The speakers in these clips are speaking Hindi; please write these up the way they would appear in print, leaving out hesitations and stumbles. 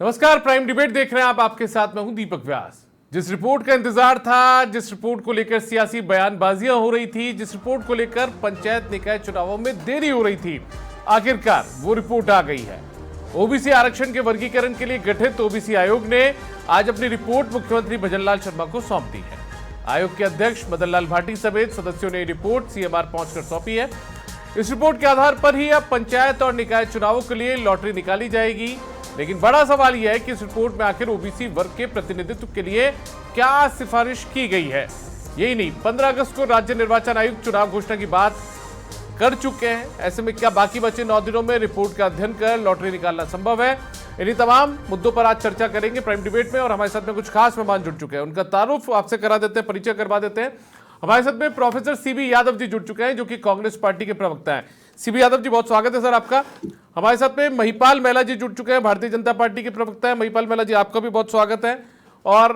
नमस्कार, प्राइम डिबेट देख रहे हैं आप। आपके साथ मैं हूं दीपक व्यास। जिस रिपोर्ट का इंतजार था, जिस रिपोर्ट को लेकर सियासी बयानबाजियां हो रही थी, जिस रिपोर्ट को लेकर पंचायत निकाय चुनावों में देरी हो रही थी, आखिरकार वो रिपोर्ट आ गई है। ओबीसी आरक्षण के वर्गीकरण के लिए गठित ओबीसी आयोग ने आज अपनी रिपोर्ट मुख्यमंत्री भजनलाल शर्मा को सौंप दी है। आयोग के अध्यक्ष मदन लाल भाटी समेत सदस्यों ने रिपोर्ट सीएमआर पहुंचकर सौंपी है। इस रिपोर्ट के आधार पर ही अब पंचायत और निकाय चुनावों के लिए लॉटरी निकाली जाएगी। लेकिन बड़ा सवाल यह है कि इस रिपोर्ट में आखिर ओबीसी वर्ग के प्रतिनिधित्व के लिए क्या सिफारिश की गई है। यही नहीं, 15 अगस्त को राज्य निर्वाचन आयुक्त चुनाव घोषणा की बात कर चुके हैं। ऐसे में क्या बाकी बचे 9 दिनों में रिपोर्ट का अध्ययन कर लॉटरी निकालना संभव है? इन्हीं तमाम मुद्दों पर आज चर्चा करेंगे प्राइम डिबेट में। और हमारे साथ में कुछ खास मेहमान जुड़ चुके हैं, उनका तारुफ आपसे करा देते हैं, परिचय करवा देते हैं। हमारे साथ में प्रोफेसर सीबी यादव जी जुड़ चुके हैं, जो कि कांग्रेस पार्टी के प्रवक्ता हैं। सीबी यादव जी, बहुत स्वागत है सर आपका। हमारे साथ में महिपाल महिला जी जुड़ चुके हैं, भारतीय जनता पार्टी के प्रवक्ता है। महिपाल महिला जी, आपका भी बहुत स्वागत है। और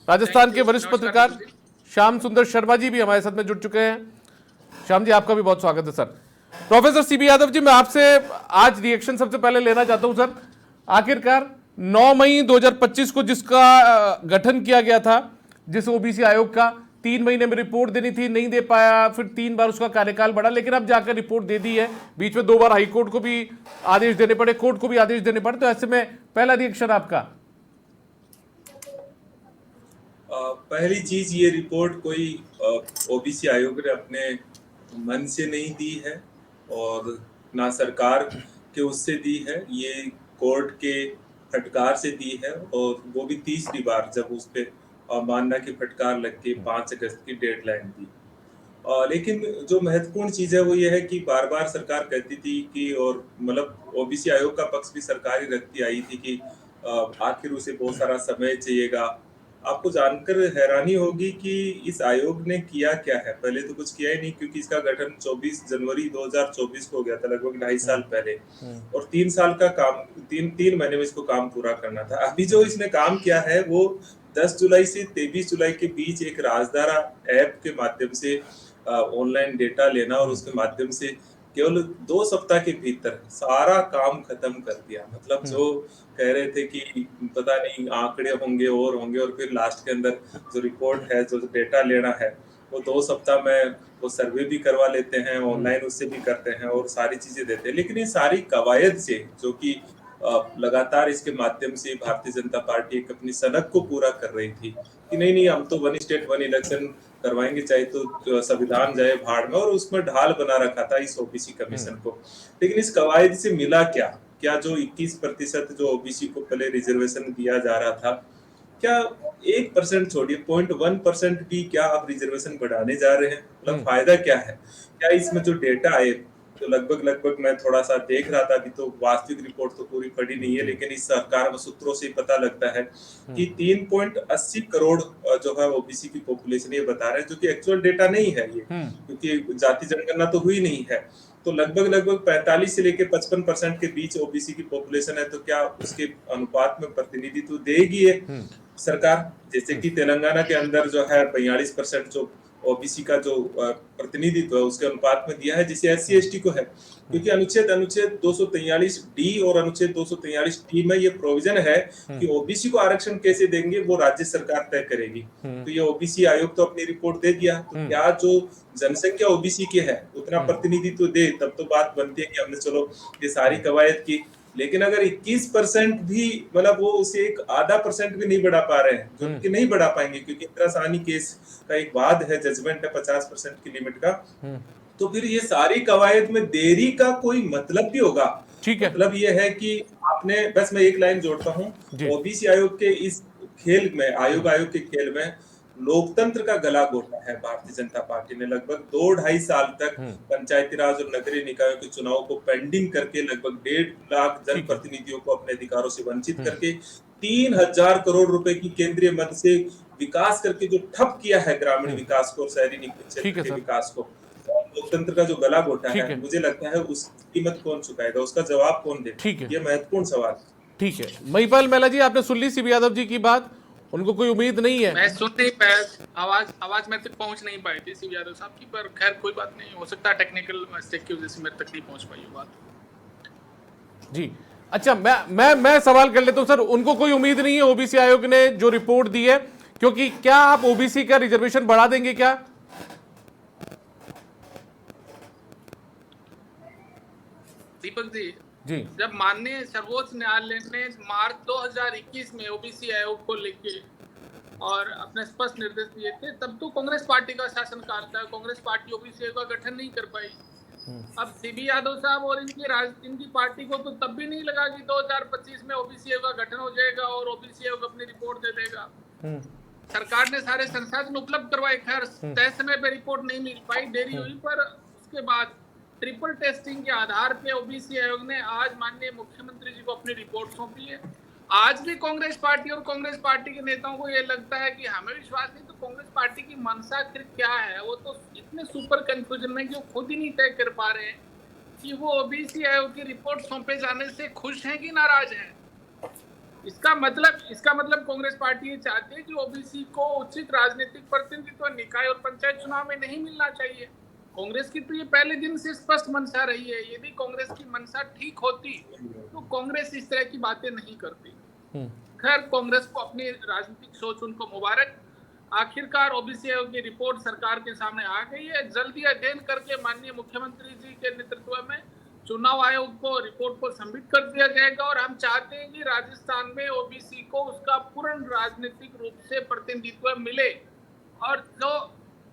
राजस्थान के वरिष्ठ पत्रकार श्याम सुंदर शर्मा जी भी हमारे साथ में जुड़ चुके हैं। श्याम जी, आपका भी बहुत स्वागत है sir. Professor CB Yadav ji, मैं आपसे आज रिएक्शन सबसे पहले लेना चाहता हूं सर। आखिरकार 9 मई 2025 को जिसका गठन किया गया था, जिस ओबीसी आयोग का 3 महीने में रिपोर्ट देनी थी, नहीं दे पाया, फिर 3 बार उसका कार्यकाल बढ़ा, लेकिन अब जाकर रिपोर्ट दे दी है। बीच में 2 बार हाईकोर्ट को भी आदेश देने पड़े, कोर्ट को भी आदेश देने पड़े। तो ऐसे में पहला रिएक्शन आपका? पहली चीज, ये रिपोर्ट कोई ओबीसी आयोग ने अपने मन से नहीं दी है और ना सरकार के उससे दी है। ये कोर्ट के फटकार से दी है, और वो भी तीसरी बार जब उस पे मानना की फटकार लग के 5 अगस्त की डेडलाइन दी। लेकिन जो महत्वपूर्ण चीज है वो ये है कि बार बार सरकार कहती थी कि, और मतलब ओबीसी आयोग का पक्ष भी सरकार ही रखती आई थी कि आखिर उसे बहुत सारा समय चाहिएगा। आपको जानकर हैरानी होगी कि इस आयोग ने किया क्या है। पहले तो कुछ किया ही नहीं, क्योंकि इसका गठन 24 जनवरी 2024 को हो गया था, लगभग 2.5 साल पहले। और 3 साल का काम, 3 महीने में इसको काम पूरा करना था। अभी जो इसने काम किया है वो 10 जुलाई से 23 जुलाई के बीच एक राजधारा ऐप के माध्यम से ऑनलाइन डेटा लेना, और उसके माध्यम से केवल 2 सप्ताह के भीतर सारा काम खत्म कर दिया। मतलब जो कह रहे थे कि पता नहीं आंकड़े होंगे और फिर लास्ट के अंदर जो रिपोर्ट है, जो डेटा लेना है, वो 2 सप्ताह में वो सर्वे भी करवा लेते हैं, ऑनलाइन उससे भी करते हैं और सारी चीजें देते हैं। लेकिन ये सारी कवायद से, जो कि लगातार इसके माध्यम से भारतीय जनता पार्टी अपनी सनक को पूरा कर रही थी कि नहीं हम तो 1 स्टेट 1 इलेक्शन करवाएंगे, चाहे तो संविधान जाए भाड़ में, और उसमें ढाल बना रखा था इस ओबीसी कमीशन को। लेकिन इस कवायद से मिला क्या जो 21% जो ओबीसी को पहले रिजर्वेशन दिया जा रहा था, क्या 1% छोड़िए 0.1% भी क्या आप रिजर्वेशन बढ़ाने जा रहे हैं? मतलब फायदा क्या है? क्या इसमें जो डेटा आए, तो लगभग मैं थोड़ा सा देख रहा था, अभी तो वास्तविक रिपोर्ट तो पूरी पड़ी नहीं है, लेकिन इस सरकार में सूत्रों से पता लगता है कि 3.80 करोड़ जो है ओबीसी की पॉपुलेशन, ये बता रहे हैं, जो कि एक्चुअल डेटा नहीं है ये, क्योंकि जाति जनगणना तो हुई नहीं है। तो लगभग 45 से लेके 55% के बीच ओबीसी की पॉपुलेशन है। तो क्या उसके अनुपात में प्रतिनिधित्व देगी ये सरकार? जैसे कि तेलंगाना के अंदर जो है 42% जो ओबीसी का जो प्रतिनिधित्व है उसके अनुपात में दिया है, जिसे SC ST को है, क्योंकि अनुच्छेद 243 डी और अनुच्छेद 243 टी में ये प्रोविजन है कि ओबीसी को आरक्षण कैसे देंगे वो राज्य सरकार तय करेगी। तो ये ओबीसी आयोग तो अपनी रिपोर्ट दे दिया, तो क्या जो जनसंख्या ओबीसी की है उतना प्रतिनिधित्व दे, तब तो बात बनती है कि हमने चलो ये सारी कवायद की। लेकिन अगर 21% भी, मतलब वो उसे 0.5% भी नहीं बढ़ा पा रहे हैं, जो कि नहीं बढ़ा पाएंगे, क्योंकि इंदिरा साहनी केस का एक वाद है, जजमेंट है 50% की लिमिट का। तो फिर ये सारी कवायद में देरी का कोई मतलब भी होगा? ठीक है। मतलब ये है कि आपने, बस मैं एक लाइन जोड़ता हूँ, ओबीसी आयोग के इस खेल में, आयोग के खेल में लोकतंत्र का गला घोटा है भारतीय जनता पार्टी ने। लगभग 2-2.5 साल तक पंचायती राज और नगरीय निकायों के चुनाव को पेंडिंग करके, लगभग 1.5 लाख जनप्रतिनिधियों को अपने अधिकारों से वंचित करके, 3000 करोड़ रुपए की केंद्रीय मद से विकास करके जो ठप किया है ग्रामीण विकास को और शहरी क्षेत्र के विकास को, लोकतंत्र का जो गला घोटा है, मुझे लगता है उसकी कीमत कौन चुकाएगा, उसका जवाब कौन देगा? ये महत्वपूर्ण सवाल। ठीक है, महिपाल महिला जी, आपने सुन ली सीबी यादव जी की बात? उनको कोई उम्मीद नहीं है? मैं सुन नहीं पाया, आवाज मेरे तक पहुंच नहीं पाई थी सीबी यादव साहब की, पर खैर कोई बात नहीं, हो सकता है टेक्निकल मिस्टेक की वजह से मेरे तक नहीं पहुंच पाई ये बात। जी, अच्छा, मैं सवाल कर लेता हूं सर, उनको कोई उम्मीद नहीं है ओबीसी आयोग ने जो रिपोर्ट दी है, क्योंकि क्या आप ओबीसी का रिजर्वेशन बढ़ा देंगे क्या? दीपक जी जब माननीय सर्वोच्च न्यायालय ने मार्च 2021 में ओबीसी आयोग को लेके और अपने स्पष्ट निर्देश दिए थे, तब तो कांग्रेस पार्टी का शासनकाल था, कांग्रेस पार्टी ओबीसी आयोग का गठन नहीं कर पाई। अब सीबी यादव साहब और इनकी पार्टी को तो तब भी नहीं लगा कि 2025 में ओबीसी आयोग का गठन हो जाएगा और ओबीसी आयोग अपनी रिपोर्ट दे देगा। सरकार ने सारे संसाधन उपलब्ध करवाए, खैर तय समय पे रिपोर्ट नहीं मिल पाई, देरी हुई, पर उसके बाद ट्रिपल टेस्टिंग के आधार पे ओबीसी आयोग ने आज माननीय मुख्यमंत्री जी को अपनी रिपोर्ट सौंपी है। आज भी कांग्रेस पार्टी और कांग्रेस पार्टी के नेताओं को ये लगता है कि हमें विश्वास नहीं, तो कांग्रेस पार्टी की मंशा आखिर क्या है? वो तो इतने सुपर कंफ्यूजन में कि वो खुद ही नहीं तय कर पा रहे हैं कि वो ओबीसी आयोग की रिपोर्ट सौंपे जाने से खुश हैं कि नाराज हैं। इसका मतलब कांग्रेस पार्टी ये चाहती है कि ओबीसी को उचित राजनीतिक प्रतिनिधित्व निकाय और पंचायत चुनाव में नहीं मिलना चाहिए। कांग्रेस की तो ये पहले दिन से स्पष्ट मंशा रही है। यदि कांग्रेस की मंशा ठीक होती तो कांग्रेस इस तरह की बातें नहीं करती। खैर, कांग्रेस को अपनी राजनीतिक सोच उनको मुबारक। आखिरकार ओबीसी आयोग की रिपोर्ट सरकार के सामने आ गई है। जल्दी अध्ययन करके माननीय मुख्यमंत्री जी के नेतृत्व में चुनाव आयोग को रिपोर्ट को सबमिट कर दिया जाएगा और हम चाहते हैं कि राजस्थान में ओबीसी को उसका पूर्ण राजनीतिक रूप से प्रतिनिधित्व मिले। और जो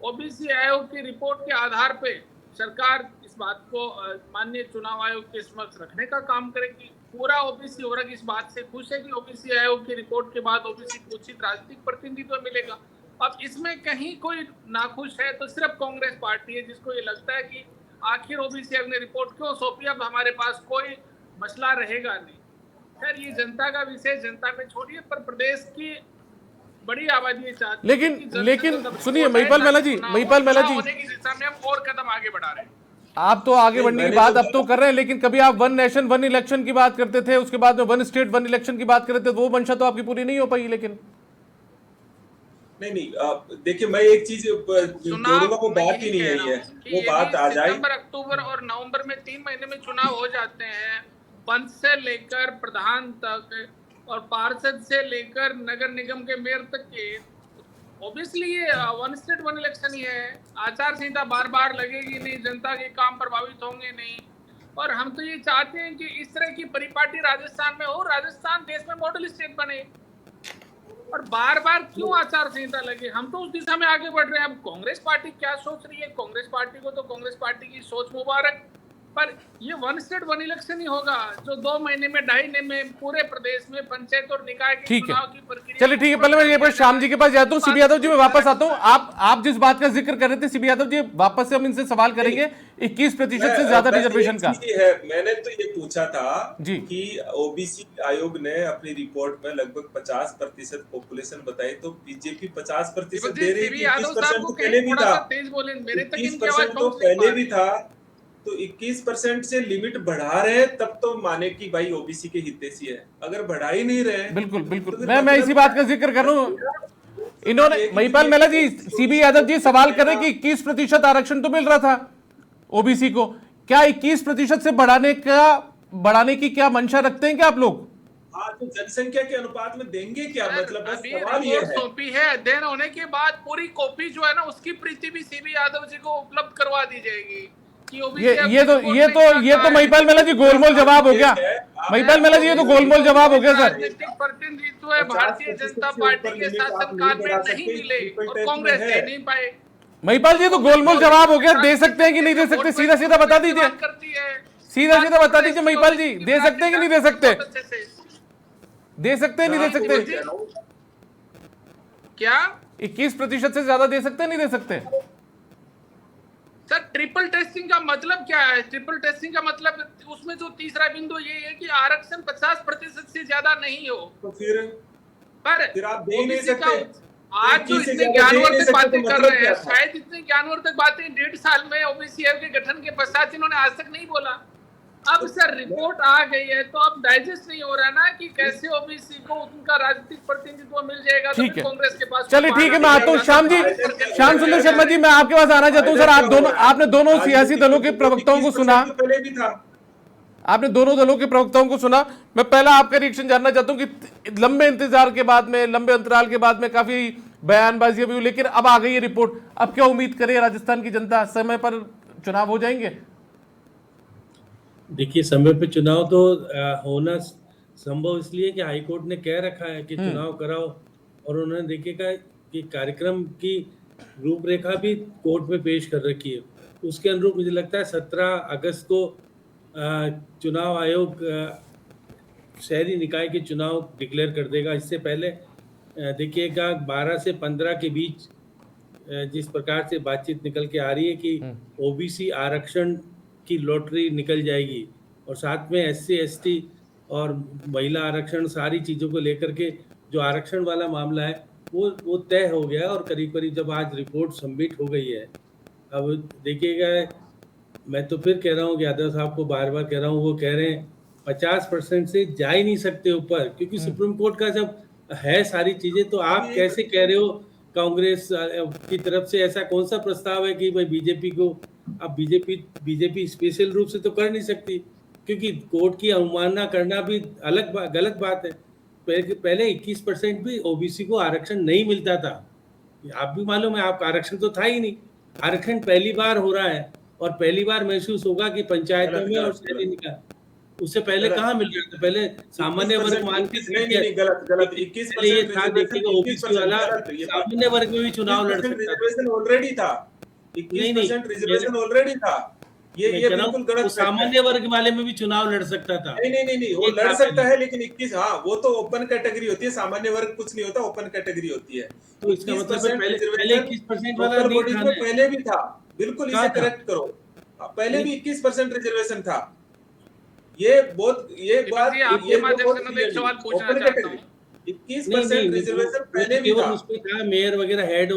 ओबीसी आयोग की रिपोर्ट के आधार पे सरकार इस बात को माननीय चुनाव आयोग के समक्ष रखने का काम करेगी। पूरा ओबीसी वर्ग इस बात से खुश है कि ओबीसी आयोग की रिपोर्ट के बाद ओबीसी को उचित राजनीतिक प्रतिनिधित्व मिलेगा। अब इसमें कहीं कोई नाखुश है तो सिर्फ कांग्रेस पार्टी है, जिसको ये लगता है कि आखिर ओबीसी आयोग ने रिपोर्ट क्यों सौंपी, अब हमारे पास कोई मसला रहेगा नहीं। खैर, ये जनता का विषय, जनता में छोड़िए, पर प्रदेश की बड़ी आबादी चाहती है। लेकिन सुनिए महिपाल मेला जी, होने की दिशा में हम और कदम आगे बढ़ा रहे हैं। आप तो आगे बढ़ने की बात अब तो कर रहे हैं, लेकिन कभी आप वन नेशन वन इलेक्शन की बात करते थे, उसके बाद में वन स्टेट वन इलेक्शन की बात कर रहे थे, वो मंशा तो आपकी पूरी नहीं हो पाई। लेकिन नहीं, देखिए, मैं एक चीज जोड़ूंगा, वो बात ही नहीं है, वो बात आ जाए। सितंबर, अक्टूबर और नवंबर में 3 महीने में चुनाव हो जाते हैं। पंच से लेकर प्रधान तक और पार्षद से लेकर नगर निगम के मेयर तक के, ऑब्वियसली ये वन स्टेट वन इलेक्शन ही है। आचार संहिता बार बार लगेगी नहीं, जनता के काम प्रभावित होंगे नहीं। और हम तो ये चाहते हैं कि इस तरह की परिपाटी राजस्थान में हो, राजस्थान देश में मॉडल स्टेट बने। और बार बार क्यों आचार संहिता लगे? हम तो उस दिशा में आगे बढ़ रहे हैं। अब कांग्रेस पार्टी क्या सोच रही है, कांग्रेस पार्टी को तो कांग्रेस पार्टी की सोच मुबारक, पर ये वन स्टेट वन इलेक्शन ही होगा जो 2 महीने में 2.5 महीने में पूरे प्रदेश में पंचायत और निकाय के चुनाव की प्रक्रिया। चलिए ठीक है, पहले मैं ये पर श्याम जी के पास जाता हूँ। सीबी यादव जी मैं वापस आता हूँ। आप जिस बात का जिक्र कर रहे थे सीबी यादव जी, वापस से हम इनसे सवाल करेंगे 21% से ज्यादा रिजर्वेशन का। मैंने तो ये पूछा था जी कि ओबीसी आयोग ने अपनी रिपोर्ट में लगभग 50% पॉपुलेशन बताई, तो बीजेपी 50% दे रही थी। 21% तो पहले भी था, 21% तो पहले भी था, तो 21% से लिमिट बढ़ा रहे तब तो माने कि भाई ओबीसी के हितैषी है। अगर बढ़ा ही नहीं रहे, बिल्कुल तो मैं इसी बात का जिक्र कर रहा हूँ। इन्होंने महिपाल मेला जी, सीबी यादव जी सवाल कर रहे कि 21% आरक्षण तो मिल रहा था ओबीसी को, क्या 21% से बढ़ाने की क्या मंशा रखते हैं क्या आप लोग? हाँ, तो जनसंख्या के अनुपात में देंगे क्या? मतलब अभी रिपोर्ट सौंपी है, अध्ययन होने के बाद पूरी कॉपी जो है ना उसकी प्रीति भी सीबी यादव जी को उपलब्ध करवा दी जाएगी। ये तो महिपाल मेला जी गोलमोल जवाब हो गया। महिपाल मेला जी, ये तो गोलमोल जवाब हो गया सर। प्रतिनिधित्व भारतीय जनता पार्टी के शासनकाल में नहीं मिले और कांग्रेस दे नहीं पाए। महिपाल जी, तो गोलमोल जवाब हो गया। दे सकते हैं कि नहीं दे सकते? सीधा सीधा बता दीजिए, सीधा सीधा बता दीजिए महिपाल जी, दे सकते हैं कि नहीं दे सकते? दे सकते हैं नहीं दे सकते? क्या 21% से ज्यादा दे सकते हैं नहीं दे सकते? सर, ट्रिपल टेस्टिंग का मतलब क्या है? ट्रिपल टेस्टिंग का मतलब उसमें जो तीसरा बिंदु ये है कि आरक्षण 50% से ज्यादा नहीं हो, तो फिर आप दे नहीं सकते। आज जो इतने ज्ञानवर्धक बातें कर रहे हैं, शायद इतने ज्ञानवर्धक बातें 1.5 साल में ओबीसी आयोग के गठन के पश्चात इन्होंने आज तक नहीं बोला। अब सर रिपोर्ट आ गई है तो अब डाइजेस्ट नहीं हो रहा ना कि कैसे ओबीसी को उनका राजनीतिक प्रतिनिधित्व मिल जाएगा। तो कांग्रेस के पास चलिए ठीक है, मैं आता हूँ श्याम जी, श्याम सुंदर शर्मा जी, मैं आपके पास आना चाहता हूँ। सर, आपने दोनों सियासी दलों के प्रवक्ताओं को सुना, आपने दोनों दलों के प्रवक्ताओं को सुना। मैं पहला आपका रिएक्शन जानना चाहता हूं कि लंबे इंतजार के बाद में, लंबे अंतराल के बाद में काफी बयानबाजी भी हुई, लेकिन अब आ गई है रिपोर्ट। अब क्या उम्मीद करे राजस्थान की जनता, समय पर चुनाव हो जाएंगे? देखिए, समय पे चुनाव तो होना संभव इसलिए कि हाईकोर्ट ने कह रखा है कि चुनाव कराओ, और उन्होंने देखिएगा कि कार्यक्रम की रूपरेखा भी कोर्ट में पेश कर रखी है। उसके अनुरूप मुझे लगता है 17 अगस्त को चुनाव आयोग शहरी निकाय के चुनाव डिक्लेयर कर देगा। इससे पहले देखिएगा 12 से 15 के बीच जिस प्रकार से बातचीत निकल के आ रही है कि ओबीसी आरक्षण की लॉटरी निकल जाएगी, और साथ में एससी एसटी और महिला आरक्षण, सारी चीज़ों को लेकर के जो आरक्षण वाला मामला है वो तय हो गया। और करीब करीब जब आज रिपोर्ट सबमिट हो गई है, अब देखिएगा, मैं तो फिर कह रहा हूँ कि यादव साहब को बार बार कह रहा हूँ, वो कह रहे हैं 50% से जा ही नहीं सकते ऊपर, क्योंकि सुप्रीम कोर्ट का जब है सारी चीज़ें, तो आप कैसे कह रहे हो कांग्रेस की तरफ से ऐसा कौन सा प्रस्ताव है कि भाई बीजेपी को, अब बीजेपी स्पेशल रूप से तो कर नहीं सकती, क्योंकि कोर्ट की अवमानना करना भी गलत बात है। पहले 21% भी ओबीसी को आरक्षण नहीं मिलता था, आप भी मालूम है, आपका आरक्षण तो था ही नहीं। आरक्षण पहली बार हो रहा है, और पहली बार महसूस होगा कि पंचायतों में और शहरी निकाय, उससे पहले कहाँ मिल रहा था। पहले सामान्य वर्ग मान के नहीं, गलत 21% ओबीसी वाला सामान्य वर्ग में भी चुनाव लड़ सकता रिजर्वेशन ऑलरेडी था, 21% रिजर्वेशन ऑलरेडी था। ये बिल्कुल गलत। सामान्य वर्ग वाले में भी चुनाव लड़ सकता था। नहीं, वो लड़ सकता है, लेकिन 21, हाँ, वो तो ओपन कैटेगरी होती है, सामान्य वर्ग कुछ नहीं होता, ओपन कैटेगरी होती है। तो इसका मतलब पहले 21% वाला नहीं था, पहले भी था, बिल्कुल इसे करेक्ट करो, पहले भी 21% रिजर्वेशन था। ये बात आपके माध्यम से मैं एक सवाल पूछना चाहता हूं। 21% रिजर्वेशन पहले भी था, उसमें था मेयर वगैरह, हेड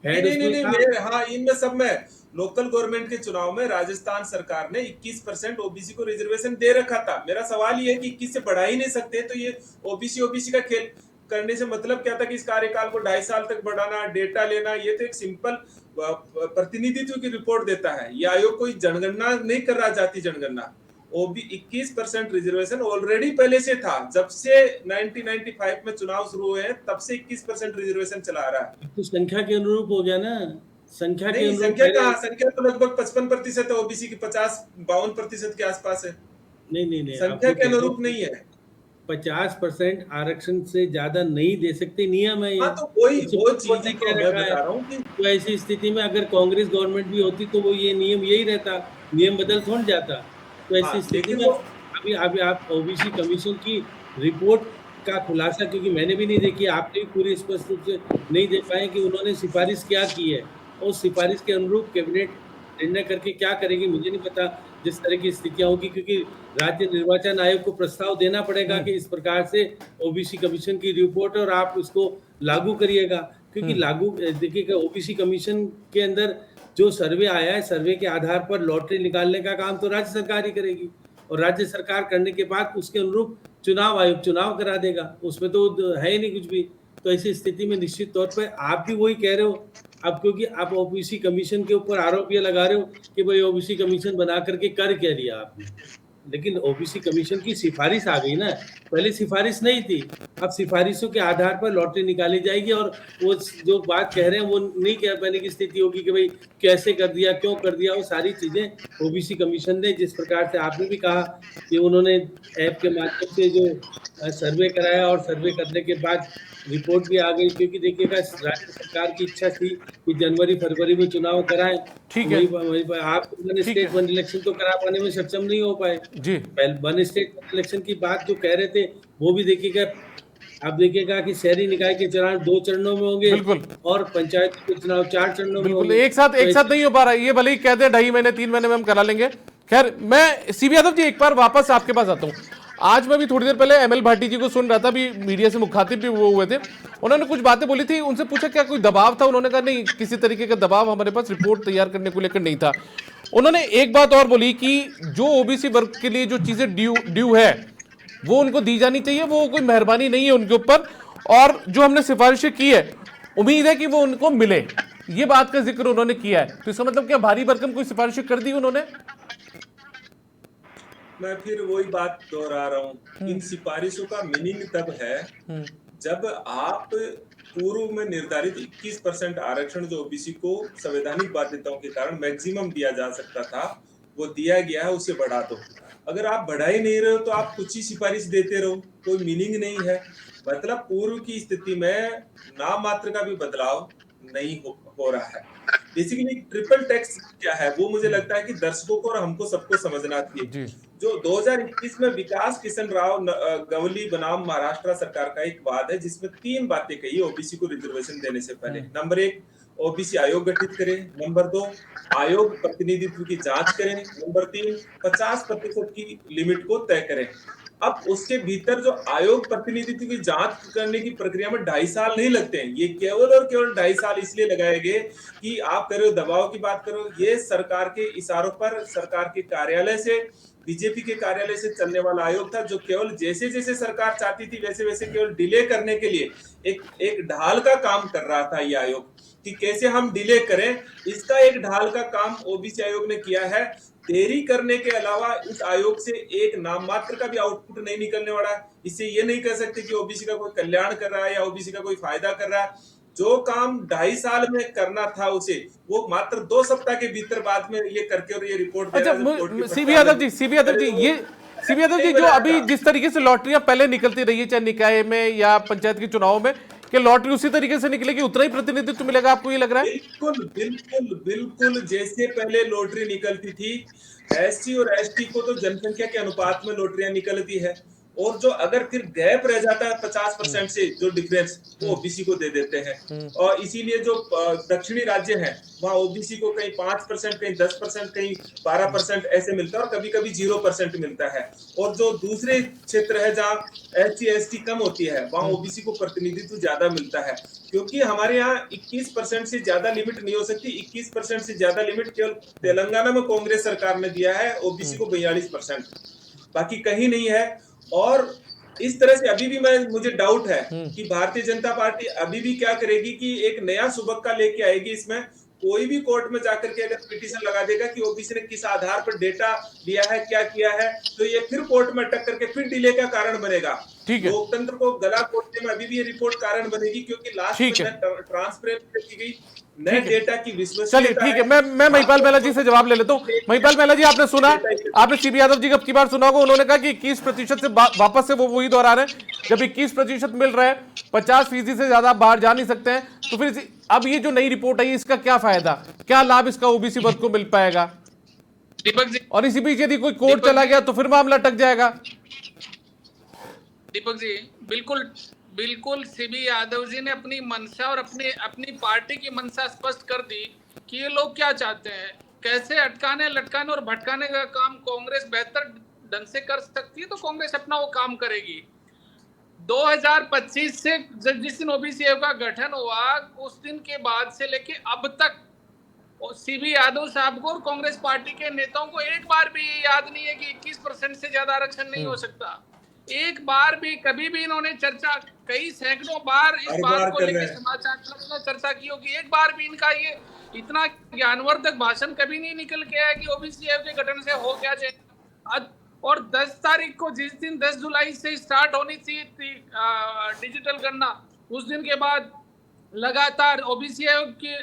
नहीं, हाँ, इनमें सब में लोकल गवर्नमेंट के चुनाव में राजस्थान सरकार ने 21% ओबीसी को रिजर्वेशन दे रखा था। मेरा सवाल ये है कि 21 से बढ़ा ही नहीं सकते, तो ये ओबीसी का खेल करने से मतलब क्या था कि इस कार्यकाल को 2.5 साल तक बढ़ाना, डेटा लेना, ये तो एक सिंपल प्रतिनिधित्व की रिपोर्ट देता है। ये आयोग कोई जनगणना नहीं कर रहा, जाति जनगणना। 21% रिजर्वेशन ऑलरेडी पहले से था, जब से 1995 में चुनाव शुरू हुए हैं, तब से 21% रिजर्वेशन चला रहा है। तो संख्या के अनुरूप हो गया ना, संख्या तो लगभग 55% है, ओबीसी की 52% के आसपास है। नहीं, संख्या के अनुरूप नहीं है। 50% आरक्षण से ज्यादा नहीं दे सकते, नियम है ये। हाँ, तो वो चीजें कह रहा हूँ कि तो ऐसी स्थिति में अगर कांग्रेस गवर्नमेंट भी होती तो वो ये नियम यही रहता, नियम बदल थोड़ा जाता। तो ऐसी स्थिति में अभी आप ओबीसी कमीशन की रिपोर्ट का खुलासा, क्योंकि मैंने भी नहीं देखी, आपने भी पूरी स्पष्ट रूप से नहीं देख पाए कि उन्होंने सिफारिश क्या की है, और उस सिफारिश के अनुरूप कैबिनेट निर्णय करके क्या करेगी मुझे नहीं पता, जिस तरह की स्थितियां होगी, क्योंकि राज्य निर्वाचन आयोग को प्रस्ताव देना पड़ेगा कि इस प्रकार से ओबीसी कमीशन की रिपोर्ट और आप उसको लागू करिएगा। क्योंकि लागू देखिएगा, ओबीसी कमीशन के अंदर जो सर्वे आया है, सर्वे के आधार पर लॉटरी निकालने का काम तो राज्य सरकार ही करेगी, और राज्य सरकार करने के बाद उसके अनुरूप चुनाव आयोग चुनाव करा देगा, उसमें तो है ही नहीं कुछ भी। तो ऐसी स्थिति में निश्चित तौर पर आप भी वही कह रहे हो अब, क्योंकि आप ओबीसी कमीशन के ऊपर आरोप ये लगा रहे हो कि भाई ओबीसी कमीशन बना करके कर क्या दिया आपने, लेकिन ओबीसी कमीशन की सिफारिश आ गई ना, पहले सिफारिश नहीं थी, अब सिफारिशों के आधार पर लॉटरी निकाली जाएगी। और वो जो बात कह रहे हैं वो नहीं कह पाने की स्थिति होगी कि भाई कैसे कर दिया, क्यों कर दिया, वो सारी चीजें ओबीसी कमीशन ने, जिस प्रकार से आपने भी कहा कि उन्होंने ऐप के माध्यम से जो सर्वे कराया, और सर्वे करने के बाद रिपोर्ट भी आ गई, क्योंकि देखिएगा राज्य सरकार की इच्छा थी कि जनवरी फरवरी में चुनाव कराएं। ठीक है, आप स्टेट वन इलेक्शन तो करा पाने में सक्षम नहीं हो पाए जी। वन स्टेट इलेक्शन की बात जो कह रहे थे वो भी देखिएगा, आप देखिएगा कि शहरी निकाय के चुनाव 2 चरणों में होंगे, और पंचायत के चुनाव 4 चरणों में होंगे। एक साथ नहीं हो पा रहा है, ये भले ही कहते हैं 2.5 महीने 3 महीने में हम करा लेंगे। खैर, मैं सीबी यादव जी एक बार वापस आपके पास आता हूँ। आज मैं भी थोड़ी देर पहले एमएल भाटी जी को सुन रहा था, भी मीडिया से मुखातिब भी वो हुए थे, उन्होंने कुछ बातें बोली थी, उनसे पूछा क्या कोई दबाव था, उन्होंने कहा नहीं, किसी तरीके का दबाव हमारे पास रिपोर्ट तैयार करने को लेकर नहीं था। उन्होंने एक बात और बोली कि जो ओबीसी वर्ग के लिए जो चीजें ड्यू है वो उनको दी जानी चाहिए, वो कोई मेहरबानी नहीं है उनके ऊपर, और जो हमने सिफारिशें की है उम्मीद है कि वो उनको मिले, ये बात का जिक्र उन्होंने किया है। तो इसका मतलब क्या भारी भरकम कोई सिफारिशें कर दी उन्होंने? मैं फिर वही बात दोहरा रहा हूँ, इन सिफारिशों का मीनिंग तब है जब आप पूर्व में निर्धारित 21% आरक्षण जो ओबीसी को संवैधानिक बाध्यताओं के कारण मैक्सिमम दिया जा सकता था, वो दिया गया है, उसे बढ़ा दो। अगर आप बढ़ा ही नहीं रहे हो तो आप कुछ ही सिफारिश देते रहो, कोई मीनिंग नहीं है। मतलब पूर्व की स्थिति में नाम मात्र का भी बदलाव नहीं हो रहा है। बेसिकली ट्रिपल टैक्स क्या है वो मुझे लगता है कि दर्शकों को और हमको सबको समझना चाहिए। जो 2021 में विकास किशन राव गवली बनाम महाराष्ट्र सरकार का एक वाद है जिसमें 3 बातें कही ओबीसी को रिजर्वेशन देने से पहले। नंबर 1, ओबीसी आयोग गठित करें। नंबर 2, आयोग प्रतिनिधित्व की जांच करें। नंबर 3, 50% की लिमिट को तय करें। अब उसके भीतर जो आयोग प्रतिनिधित्व की जांच करने की प्रक्रिया में 2.5 साल नहीं लगते हैं। ये केवल और केवल 2.5 साल इसलिए लगाए गए कि आप कह रहे हो दबाव की बात करो, ये सरकार के इशारों पर सरकार के कार्यालय से, बीजेपी के कार्यालय से चलने वाला आयोग था, जो केवल जैसे जैसे सरकार चाहती थी वैसे वैसे केवल डिले करने के लिए एक ढाल का काम कर रहा था ये आयोग, कि कैसे हम डिले करें। इसका एक ढाल का काम ओबीसी आयोग ने किया है। देरी करने के अलावा इस आयोग से एक नाम मात्र का भी आउटपुट नहीं निकलने वाला है। इससे ये नहीं कह सकते कि ओबीसी का कोई कल्याण कर रहा है या ओबीसी का कोई फायदा कर रहा है। जो काम 2.5 साल में करना था उसे वो मात्र 2 सप्ताह के भीतर बाद में ये करके और ये रिपोर्ट। अच्छा सीबी यादव जी, जो अभी जिस तरीके से लॉटरियां पहले निकलती रही है चाहे निकाय में या पंचायत के चुनाव में, कि लॉटरी उसी तरीके से निकलेगी, उतना ही प्रतिनिधित्व मिलेगा, आपको ये लग रहा है? बिल्कुल बिल्कुल बिल्कुल, जैसे पहले लॉटरी निकलती थी एससी और एसटी को तो जनसंख्या के अनुपात में लॉटरियां निकलती है, और जो अगर फिर गैप रह जाता है 50% से जो डिफरेंस, वो ओबीसी को दे देते हैं। और इसीलिए जो दक्षिणी राज्य हैं वहाँ ओबीसी को कहीं 5%, कहीं 10%, कहीं 12% ऐसे मिलता है, और कभी कभी 0% मिलता है। और जो दूसरे क्षेत्र है जहाँ एससी एसटी कम होती है वहाँ ओबीसी को प्रतिनिधित्व ज्यादा मिलता है, क्योंकि हमारे यहाँ 21% से ज्यादा लिमिट नहीं हो सकती। 21% से ज्यादा लिमिट केवल तेलंगाना में कांग्रेस सरकार ने दिया है, ओबीसी को 42%, बाकी कहीं नहीं है। और इस तरह से अभी भी मुझे डाउट है कि भारतीय जनता पार्टी अभी भी क्या करेगी कि एक नया सुबक्का लेके आएगी। इसमें कोई भी कोर्ट में जाकर के अगर पिटीशन लगा देगा कि ओबीसी ने किस आधार पर डेटा लिया है, क्या किया है, तो ये फिर कोर्ट में अटक करके फिर डिले का कारण बनेगा। लोकतंत्र को गला घोटने में अभी भी ये रिपोर्ट कारण बनेगी, क्योंकि लास्ट में ट्रांसपेरेंसी की गई, नए डेटा की विश्वसनीयता। चलिए ठीक है, मैं महिपाल मेहला जी से जवाब ले लेता हूँ। महिपाल मेहला जी, आपने सुना, आपने सीबी यादव जी की बार सुना होगा, उन्होंने कहा कि 21% से वापस से वो वही दोहरा रहे हैं। जब 21% मिल रहा है, 50% से ज्यादा बाहर जा नहीं सकते हैं, तो फिर अब ये जो नई रिपोर्ट आई इसका क्या फायदा, क्या लाभ इसका ओबीसी वर्ग को मिल पाएगा? दीपक जी, और इसी बीच यदि कोई कोर्ट चला गया तो फिर मामला अटक जाएगा। दीपक जी, बिल्कुल सीबी यादव जी ने अपनी मंशा और अपनी पार्टी की मंशा स्पष्ट कर दी कि ये लोग क्या चाहते हैं। कैसे अटकाने, लटकाने और भटकाने का काम कांग्रेस बेहतर ढंग से कर सकती है, तो कांग्रेस अपना वो काम करेगी। 2025 से जिस दिन ओबीसी आयोग का गठन हुआ, उस दिन के बाद से लेके अब तक सीबी यादव साहब को और कांग्रेस पार्टी के नेताओं को एक बार भी ये याद नहीं है कि 21% से ज्यादा आरक्षण नहीं हो सकता। एक बार भी, कभी भी इन्होंने चर्चा, कई सैकड़ों बार इस बात को लेकर समाचार में चर्चा की होगी, एक बार भी इनका ये इतना ज्ञानवर्धक भाषण कभी नहीं निकल के आया कि ओबीसी आयोग के गठन से हो क्या जाए। और 10 तारीख को, जिस दिन 10 जुलाई से स्टार्ट होनी थी डिजिटल गणना, उस दिन के बाद लगातार ओबीसी आयोग की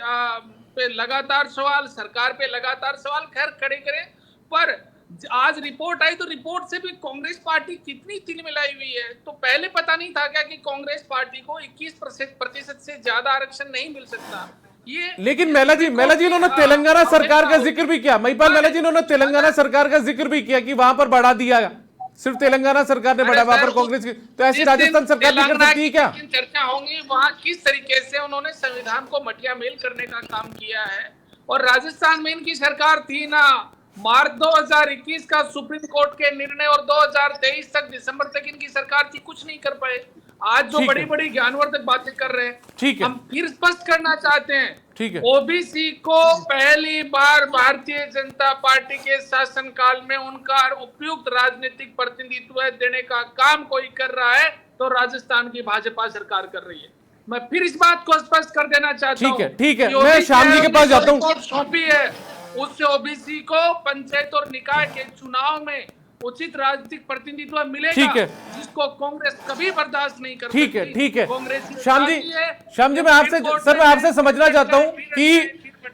पे लगातार सवाल, सरकार पे लगातार सवाल खैर खड़े करें, पर आज रिपोर्ट आई तो रिपोर्ट से भी कांग्रेस पार्टी कितनी तिलमिलाई हुई है। तो पहले पता नहीं था क्या कि कांग्रेस पार्टी को 21% से ज्यादा आरक्षण नहीं मिल सकता। ये लेकिन मेहला जी उन्होंने तेलंगाना सरकार का जिक्र भी किया। महिपाल मेहला जी, उन्होंने तेलंगाना सरकार का जिक्र भी किया कि वहां पर बढ़ा दिया, सिर्फ तेलंगाना सरकार ने बढ़ा, वहां पर कांग्रेस की, तो ऐसी राजस्थान सरकार भी कर सकती है क्या? चर्चा होंगी वहां किस तरीके से उन्होंने संविधान को मटिया मेल करने का काम किया है। और राजस्थान में इनकी सरकार थी ना, मार्च 2021 का सुप्रीम कोर्ट के निर्णय और 2023 तक दिसंबर तक इनकी सरकार थी, कुछ नहीं कर पाए। आज जो बड़ी बड़ी ज्ञानवर्धक बातें कर रहे हैं, ठीक है, हम फिर स्पष्ट करना चाहते हैं, ठीक है, ओबीसी को पहली बार भारतीय जनता पार्टी के शासनकाल में उनका उपयुक्त राजनीतिक प्रतिनिधित्व देने का काम कोई कर रहा है तो राजस्थान की भाजपा सरकार कर रही है। मैं फिर इस बात को स्पष्ट कर देना चाहता हूँ। ठीक है, मैं श्याम जी के पास जाता हूँ। सौंपी है, उससे ओबीसी को पंचायत और निकाय के चुनाव में उचित राजनीतिक प्रतिनिधित्व मिलेगा, ठीक है। जिसको कांग्रेस कभी बर्दाश्त नहीं कर ठीक है, सकती। ठीक है। कांग्रेस श्याम जी मैं आपसे समझना चाहता हूं कि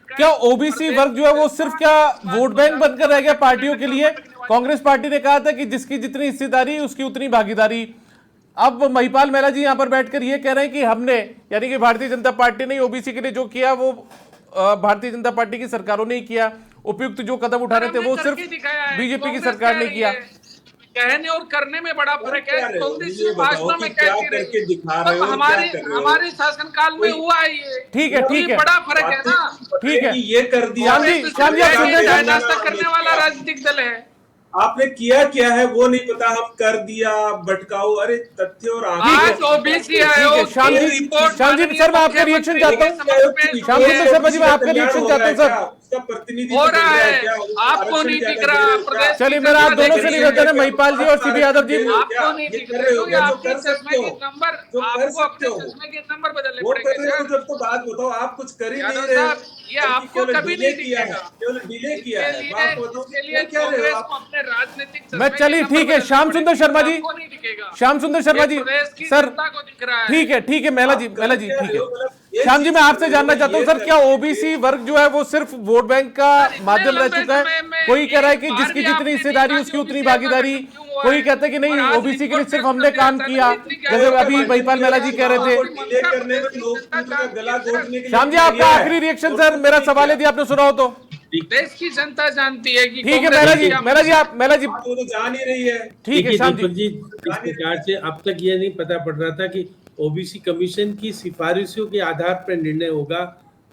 क्या ओबीसी वर्ग जो है वो सिर्फ क्या वोट बैंक बनकर रह गया पार्टियों के लिए? कांग्रेस पार्टी ने कहा था कि जिसकी जितनी हिस्सेदारी उसकी उतनी भागीदारी। अब महिपाल मेहरा जी यहां पर बैठकर ये कह रहे हैं कि हमने, यानी कि भारतीय जनता पार्टी ने ओबीसी के लिए जो किया वो भारतीय जनता पार्टी की सरकारों ने ही किया। उपयुक्त जो कदम उठाने थे वो सिर्फ बीजेपी की सरकार ने किया। कहने और करने में बड़ा फर्क है। कांग्रेस ये बताओ भाषणों में कि क्या कहती करके रही, दिखा रहे हो, हमारे क्या कर रहे हो? हमारे शासनकाल में हुआ है ये। ठीक है, ठीक है। बड़ा फर्क है ना। ठीक है। ये कर दिया। श्याम जी आप सुन रहे हैं? नाश्ता करने वाला राजनीतिक दल है। आपने किया क्या है वो नहीं पता, हम कर दिया भटकाओ। अरे तथ्य और आज ओबीसी आयोग श्याम जी सर मैं आपका रिएक्शन चाहता हूँ। श्याम जी शर्मा जी मैं आपका रिएक्शन चाहता हूँ सर। प्रतिनिधि हो रहा है, आपको नहीं दिख रहा। प्रदेश चलिए मेरा आप दोनों से निवेदन है, महिपाल जी और सीबी यादव जी। आपको नहीं दिख रहा क्योंकि आपके चश्मे के नंबर, आपको अपने चश्मे के नंबर बदलने पड़ेंगे सर। जब तो बात बताओ, आप कुछ कर ही नहीं यादव रहे। साहब, ये आपको कभी नहीं दिखेगा। केवल डिले किया है। बात बताओ इसके लिए क्या रहे कांग्रेस हो को अपने राजनीतिक मैं चलिए ठीक है श्याम सुंदर शर्मा जी, आपको नहीं दिखेगा। श्याम सुंदर शर्मा जी प्रदेश की सर जनता को दिख रहा है। ठीक है मेहला जी ठीक है। श्याम जी मैं आपसे जानना चाहता हूँ सर, क्या ओबीसी वर्ग जो है वो सिर्फ वोट बैंक का माध्यम रह चुका है? कोई कह रहा है कि जिसकी जितनी हिस्सेदारी उसकी उतनी भागीदारी, कोई कहता है कि नहीं ओबीसी के लिए सिर्फ हमने काम किया, जैसे अभी महिपाल मेहरा जी कह रहे थे। श्याम जी आपका आखिरी रिएक्शन सर, मेरा सवाल यदि आपने सुना हो तो। देश की जनता जानती है कि ठीक है मेहरा जी मेहरा जी वो तो जान ही रही है। ठीक है श्याम जी। इस प्रकार से अब तक ये नहीं पता पड़ रहा था कि ओबीसी कमीशन की सिफारिशों के आधार पर निर्णय होगा,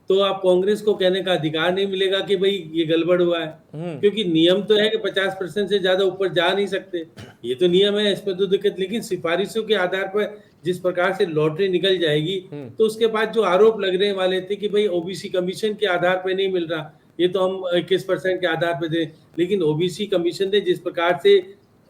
तो आप कांग्रेस को कहने का अधिकार नहीं मिलेगा कि भाई ये गड़बड़ हुआ है, क्योंकि नियम तो है कि 50% से ज्यादा ऊपर जा नहीं सकते। ये तो नियम है, इसमें तो दिक्कत। लेकिन सिफारिशों के आधार पर जिस प्रकार से लॉटरी निकल जाएगी, तो उसके बाद जो आरोप लगने वाले थे कि भाई ओबीसी कमीशन के आधार पर नहीं मिल रहा, ये तो हम 21% के आधार पर थे। लेकिन ओबीसी कमीशन ने जिस प्रकार से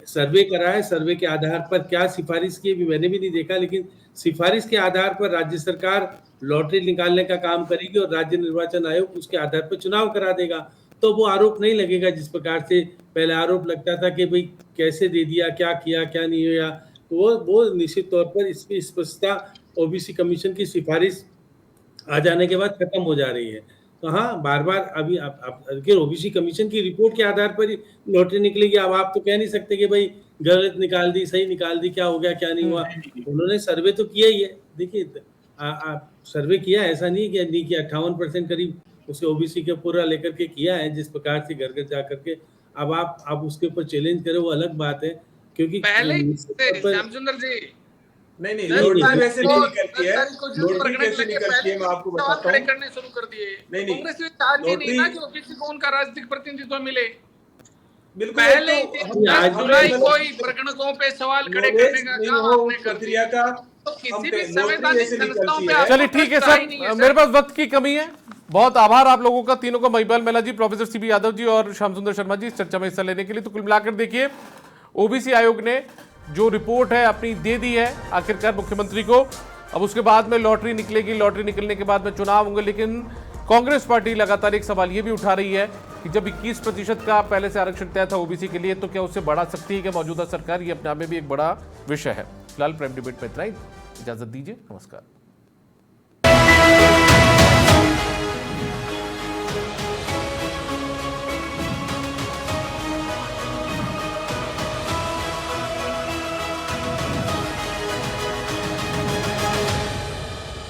सर्वे करा है, सर्वे के आधार पर क्या सिफारिश की भी मैंने भी नहीं देखा, लेकिन सिफारिश के आधार पर राज्य सरकार लॉटरी निकालने का काम करेगी और राज्य निर्वाचन आयोग उसके आधार पर चुनाव करा देगा। तो वो आरोप नहीं लगेगा जिस प्रकार से पहले आरोप लगता था कि भाई कैसे दे दिया, क्या किया, क्या नहीं हुआ। तो वो निश्चित तौर पर इसकी स्पष्टता ओबीसी कमीशन की सिफारिश आ जाने के बाद खत्म हो जा रही है। तो हाँ, बार बार अभी आप ओबीसी कमीशन की रिपोर्ट के आधार पर ही लॉटरी निकलेगी। अब आप तो कह नहीं सकते कि भाई गलत निकाल दी, सही निकाल दी, क्या हो गया क्या नहीं हुआ। उन्होंने सर्वे तो किया ही है। देखिए सर्वे किया, ऐसा नहीं कि नहीं किया। 58% करीब उसे ओबीसी के पूरा लेकर के किया है, जिस प्रकार से घर घर जा करके। अब आप उसके ऊपर चैलेंज करें वो अलग बात है, क्योंकि पहले श्यामचंद्र जी नहीं लॉटरी वैसे नहीं निकलती है। लॉटरी कैसे निकलती है मैं आपको बताता हूँ। करने शुरू कर दिए। नहीं कांग्रेस ने चाहती नहीं ना कि ओबीसी को उनका राजनीतिक प्रतिनिधित्व मिले। बिल्कुल पहले जुलाई तो कोई प्रगणकों पे सवाल खड़े करने का काम आपने कर दिया। का तो किसी भी संवैधानिक संस्थाओं पे चलिए ठीक है सर, मेरे पास वक्त की कमी है। बहुत आभार आप लोगों का, तीनों को, महिपाल मेहरा जी, प्रोफेसर सीबी यादव जी और श्याम सुंदर शर्मा जी, इस चर्चा में हिस्सा लेने के लिए। तो कुल मिलाकर देखिए, ओबीसी आयोग ने जो रिपोर्ट है अपनी दे दी है आखिरकार मुख्यमंत्री को। अब उसके बाद में लॉटरी निकलेगी, लॉटरी निकलने के बाद में चुनाव होंगे। लेकिन कांग्रेस पार्टी लगातार एक सवाल ये भी उठा रही है कि जब 21% का पहले से आरक्षण तय था ओबीसी के लिए, तो क्या उससे बढ़ा सकती है क्या मौजूदा सरकार? ये अपने आप में भी एक बड़ा विषय है। फिलहाल प्राइम डिबेट में इतना ही, इजाजत दीजिए, नमस्कार।